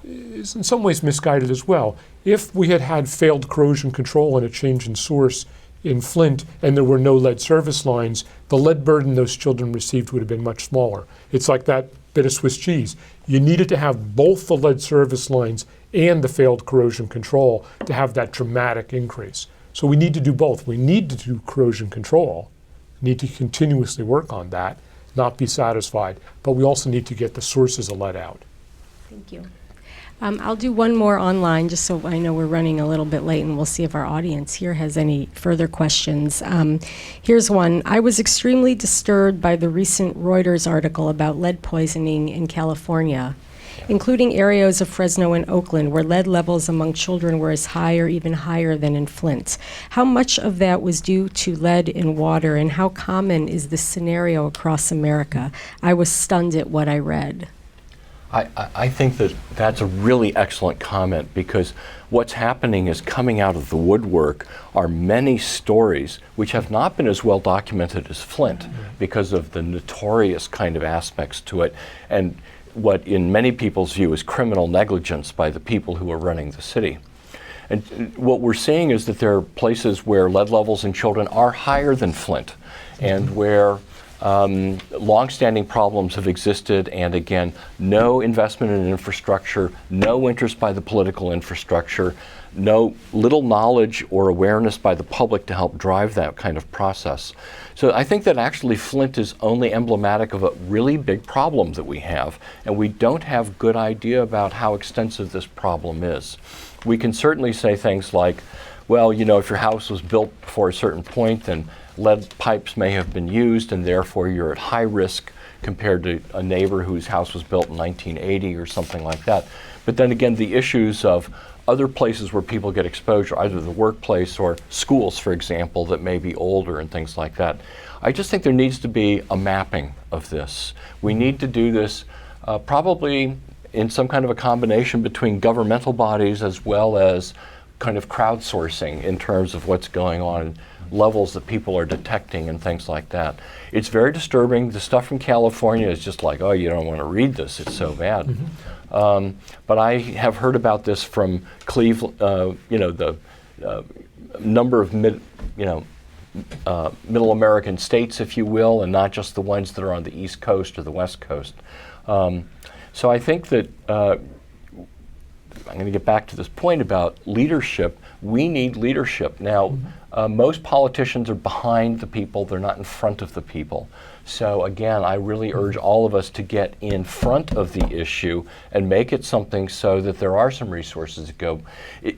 is in some ways misguided as well. If we had had failed corrosion control and a change in source in Flint and there were no lead service lines, the lead burden those children received would have been much smaller. It's like that bit of Swiss cheese. You needed to have both the lead service lines and the failed corrosion control to have that dramatic increase. So we need to do both. We need to do corrosion control, need to continuously work on that, not be satisfied, but we also need to get the sources of lead out. Thank you. I'll do one more online, just so I know we're running a little bit late, and we'll see if our audience here has any further questions. Here's one. I was extremely disturbed by the recent Reuters article about lead poisoning in California, including areas of Fresno and Oakland where lead levels among children were as high or even higher than in Flint. How much of that was due to lead in water, and how common is this scenario across America? I was stunned at what I read. I think that that's a really excellent comment, because what's happening is coming out of the woodwork are many stories which have not been as well documented as Flint because of the notorious kind of aspects to it, and what in many people's view is criminal negligence by the people who are running the city. And what we're seeing is that there are places where lead levels in children are higher than Flint, and where long-standing problems have existed, and again, no investment in infrastructure, no interest by the political infrastructure, little knowledge or awareness by the public to help drive that kind of process. So I think that actually Flint is only emblematic of a really big problem that we have, and we don't have good idea about how extensive this problem is. We can certainly say things like, well, if your house was built before a certain point, then lead pipes may have been used, and therefore you're at high risk compared to a neighbor whose house was built in 1980 or something like that. But then again, the issues of other places where people get exposure, either the workplace or schools, for example, that may be older and things like that. I just think there needs to be a mapping of this. We need to do this probably in some kind of a combination between governmental bodies as well as kind of crowdsourcing in terms of what's going on, levels that people are detecting and things like that. It's very disturbing. The stuff from California is just like, oh, you don't want to read this, it's so bad. But I have heard about this from Cleveland, the number of middle American states, if you will, and not just the ones that are on the East Coast or the West Coast. So I think that I'm going to get back to this point about leadership. We need leadership. Now, most politicians are behind the people, they're not in front of the people. So again, I really urge all of us to get in front of the issue and make it something so that there are some resources to go.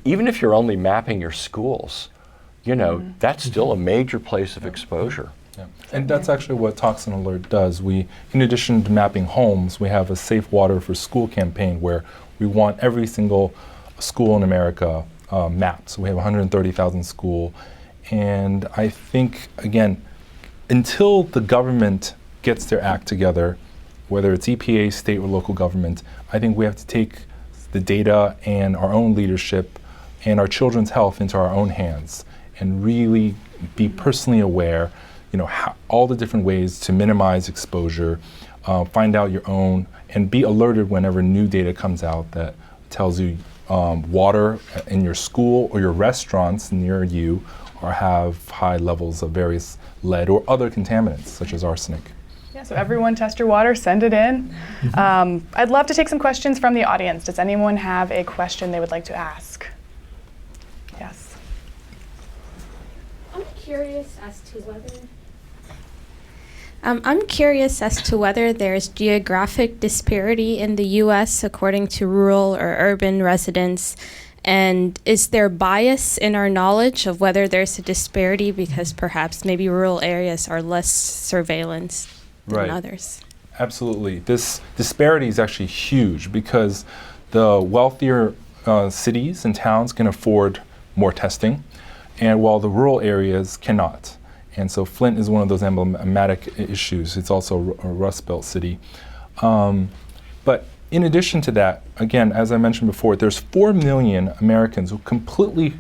Even if you're only mapping your schools, you know, that's still a major place of exposure. Yeah. And that's actually what Toxin Alert does. We, in addition to mapping homes, we have a Safe Water for School campaign where we want every single school in America mapped. So we have 130,000 schools. And I think, again, until the government gets their act together, whether it's EPA, state, or local government, I think we have to take the data and our own leadership and our children's health into our own hands and really be personally aware, you know, all the different ways to minimize exposure, find out your own, and be alerted whenever new data comes out that tells you water in your school or your restaurants near you or have high levels of various lead or other contaminants such as arsenic. Yeah, so everyone test your water, send it in. I'd love to take some questions from the audience. Does anyone have a question they would like to ask? Yes. I'm curious as to whether there's geographic disparity in the U.S. according to rural or urban residents, and is there bias in our knowledge of whether there's a disparity because perhaps maybe rural areas are less surveillance than others? Absolutely. This disparity is actually huge because the wealthier cities and towns can afford more testing, and while the rural areas cannot. And so Flint is one of those emblematic issues. It's also a Rust Belt city. But in addition to that, again, as I mentioned before, there's 4 million Americans who completely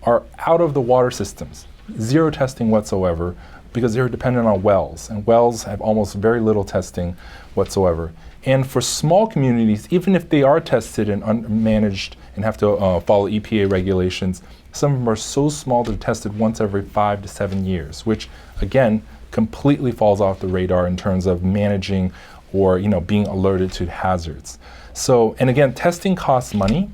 are out of the water systems, zero testing whatsoever, because they're dependent on wells, and wells have almost very little testing whatsoever. And for small communities, even if they are tested and managed and have to follow EPA regulations, some of them are so small they're tested once every 5 to 7 years, which again completely falls off the radar in terms of managing or being alerted to hazards. So, and again, testing costs money.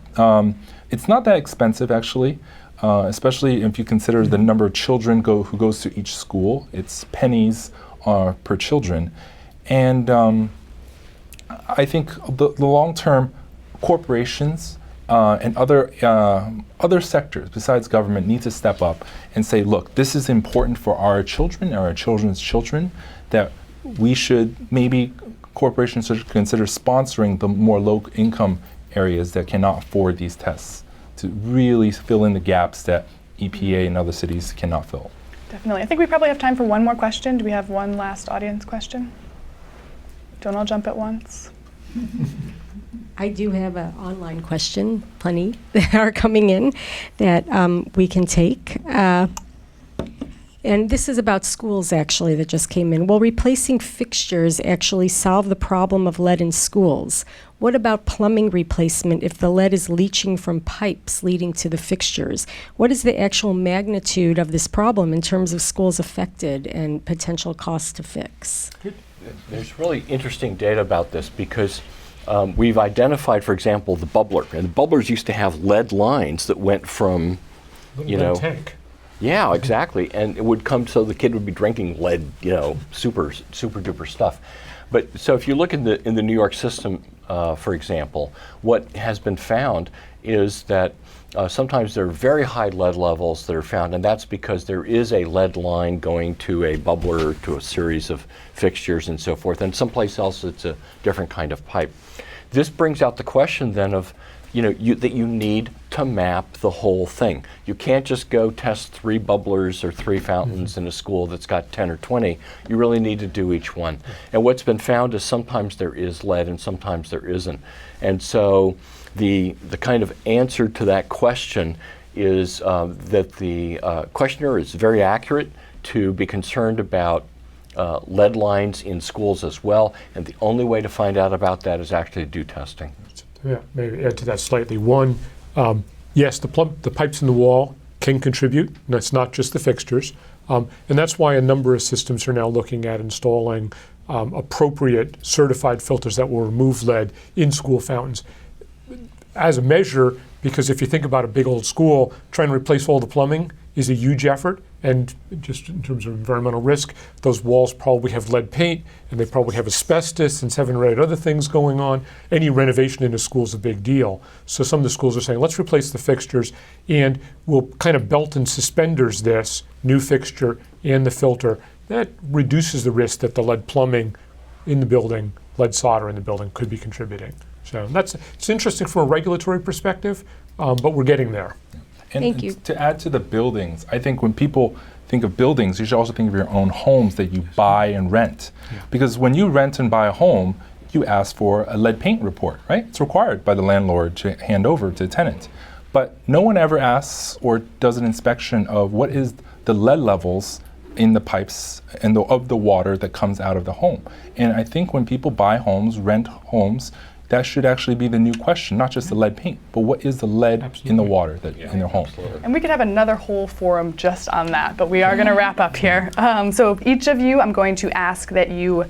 It's not that expensive actually, especially if you consider the number of children who goes to each school. It's pennies per children, and I think the long-term corporations and other sectors besides government need to step up and say, look, this is important for our children and our children's children, that we should, maybe corporations should consider sponsoring the more low-income areas that cannot afford these tests to really fill in the gaps that EPA and other cities cannot fill. Definitely. I think we probably have time for one more question. Do we have one last audience question? Don't all jump at once. I do have an online question, plenty that are coming in that we can take. And this is about schools, actually, that just came in. Will replacing fixtures actually solve the problem of lead in schools? What about plumbing replacement if the lead is leaching from pipes leading to the fixtures? What is the actual magnitude of this problem in terms of schools affected and potential cost to fix? There's really interesting data about this because we've identified, for example, the bubbler. And the bubblers used to have lead lines that went from, lead tank. Yeah, exactly. And it would come, so the kid would be drinking lead, super duper stuff. But so if you look in the New York system, for example, what has been found is that sometimes there are very high lead levels that are found, and that's because there is a lead line going to a bubbler, to a series of fixtures and so forth, and someplace else it's a different kind of pipe. This brings out the question then of, that you need to map the whole thing. You can't just go test 3 bubblers or 3 fountains in a school that's got 10 or 20. You really need to do each one. And what's been found is sometimes there is lead and sometimes there isn't. And so the kind of answer to that question is that the questioner is very accurate to be concerned about lead lines in schools as well, and the only way to find out about that is actually to do testing. Yeah, maybe add to that slightly. One, yes, the pipes in the wall can contribute, and that's not just the fixtures. And that's why a number of systems are now looking at installing appropriate certified filters that will remove lead in school fountains. as a measure, because if you think about a big old school, trying to replace all the plumbing is a huge effort. And just in terms of environmental risk, those walls probably have lead paint, and they probably have asbestos and 7 or 8 other things going on. Any renovation in a school is a big deal. So some of the schools are saying, let's replace the fixtures, and we'll kind of belt and suspenders this new fixture and the filter. That reduces the risk that the lead plumbing in the building, lead solder in the building could be contributing. So it's interesting from a regulatory perspective, but we're getting there. Thank you. To add to the buildings, I think when people think of buildings, you should also think of your own homes that you buy and rent. Yeah. Because when you rent and buy a home, you ask for a lead paint report, right? It's required by the landlord to hand over to the tenant. But no one ever asks or does an inspection of what is the lead levels in the pipes and of the water that comes out of the home. And I think when people buy homes, rent homes, that should actually be the new question, not just the lead paint, but what is the lead in the water that in their home? Absolutely. And we could have another whole forum just on that, but we are going to wrap up here. So each of you, I'm going to ask that you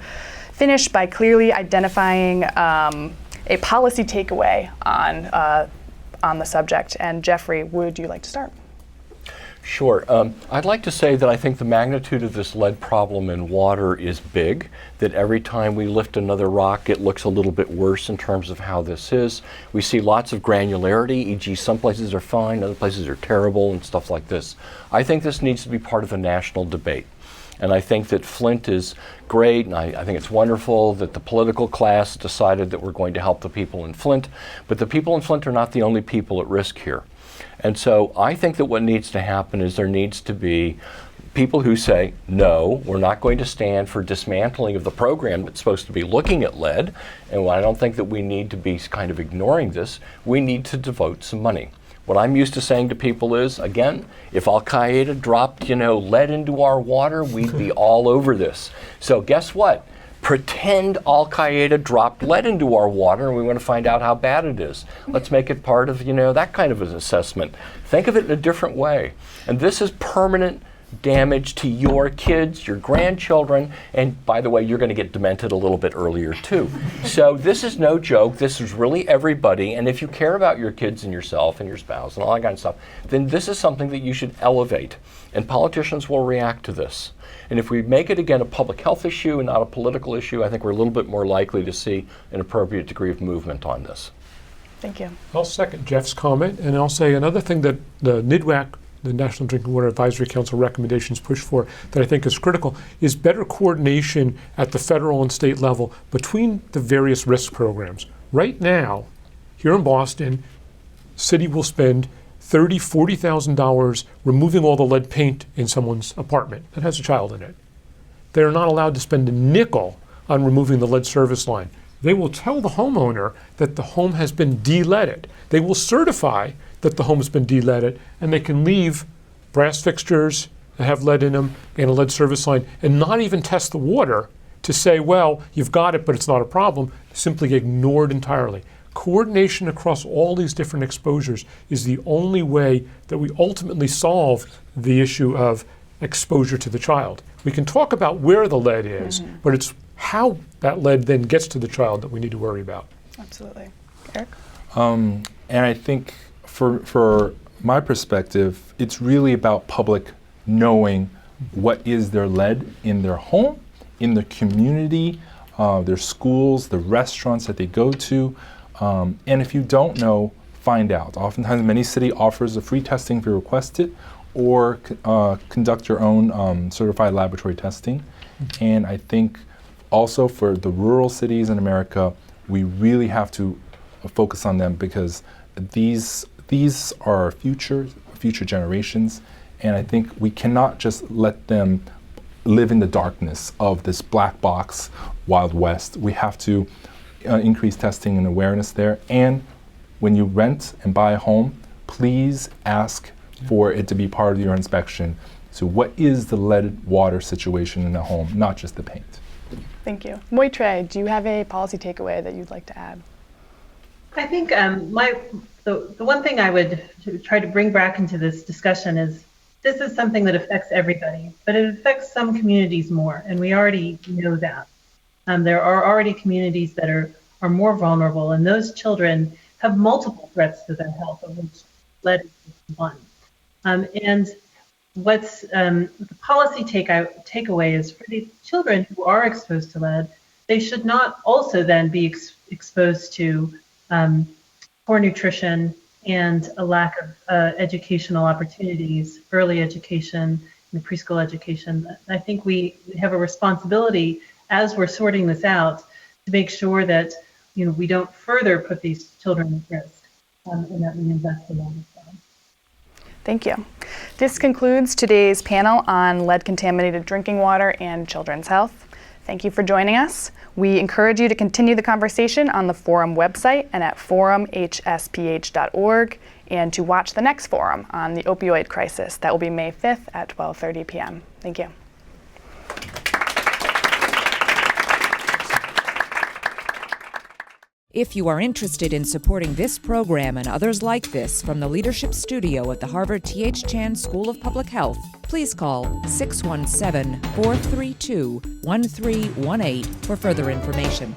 finish by clearly identifying a policy takeaway on the subject. And Jeffrey, would you like to start? Sure. I'd like to say that I think the magnitude of this lead problem in water is big, that every time we lift another rock, it looks a little bit worse in terms of how this is. We see lots of granularity, e.g. some places are fine, other places are terrible, and stuff like this. I think this needs to be part of a national debate. And I think that Flint is great, and I think it's wonderful that the political class decided that we're going to help the people in Flint, but the people in Flint are not the only people at risk here. And so I think that what needs to happen is there needs to be people who say, no, we're not going to stand for dismantling of the program that's supposed to be looking at lead, and I don't think that we need to be kind of ignoring this. We need to devote some money. What I'm used to saying to people is, again, if Al-Qaeda dropped, lead into our water, we'd be all over this. So guess what? Pretend Al-Qaeda dropped lead into our water and we want to find out how bad it is. Let's make it part of, that kind of an assessment. Think of it in a different way. And this is permanent damage to your kids, your grandchildren, and by the way, you're going to get demented a little bit earlier too. So this is no joke. This is really everybody, and if you care about your kids and yourself and your spouse and all that kind of stuff, then this is something that you should elevate, and politicians will react to this. And if we make it, again, a public health issue and not a political issue, I think we're a little bit more likely to see an appropriate degree of movement on this. Thank you. I'll second Jeff's comment, and I'll say another thing that the NDWAC, the National Drinking Water Advisory Council recommendations push for that I think is critical is better coordination at the federal and state level between the various risk programs. Right now, here in Boston, city will spend $30,000, $40,000 removing all the lead paint in someone's apartment that has a child in it. They're not allowed to spend a nickel on removing the lead service line. They will tell the homeowner that the home has been de-leaded. They will certify that the home has been de-leaded, and they can leave brass fixtures that have lead in them and a lead service line and not even test the water to say, well, you've got it, but it's not a problem. Simply ignored entirely. Coordination across all these different exposures is the only way that we ultimately solve the issue of exposure to the child. We can talk about where the lead is, but it's how that lead then gets to the child that we need to worry about. Absolutely. Eric? And I think for my perspective, it's really about public knowing what is their lead in their home, in their community, their schools, the restaurants that they go to. And if you don't know, find out. Oftentimes, many city offers a free testing if you request it, or conduct your own certified laboratory testing. And I think also for the rural cities in America, we really have to focus on them because these are our future generations. And I think we cannot just let them live in the darkness of this black box, Wild West. We have to increase testing and awareness there. And when you rent and buy a home, please ask for it to be part of your inspection. So what is the leaded water situation in a home, not just the paint? Thank you. Moitre, do you have a policy takeaway that you'd like to add? I think the one thing I would try to bring back into this discussion is this is something that affects everybody, but it affects some communities more, and we already know that. There are already communities that are more vulnerable, and those children have multiple threats to their health, of which lead is just one. And what's the policy takeaway is for the children who are exposed to lead, they should not also then be exposed to poor nutrition and a lack of educational opportunities, early education, and preschool education. I think we have a responsibility as we're sorting this out to make sure that we don't further put these children at risk, and that we invest in them. Thank you. This concludes today's panel on lead-contaminated drinking water and children's health. Thank you for joining us. We encourage you to continue the conversation on the forum website and at forumhsph.org, and to watch the next forum on the opioid crisis. That will be May 5th at 12:30 p.m. Thank you. If you are interested in supporting this program and others like this from the Leadership Studio at the Harvard T.H. Chan School of Public Health, please call 617-432-1318 for further information.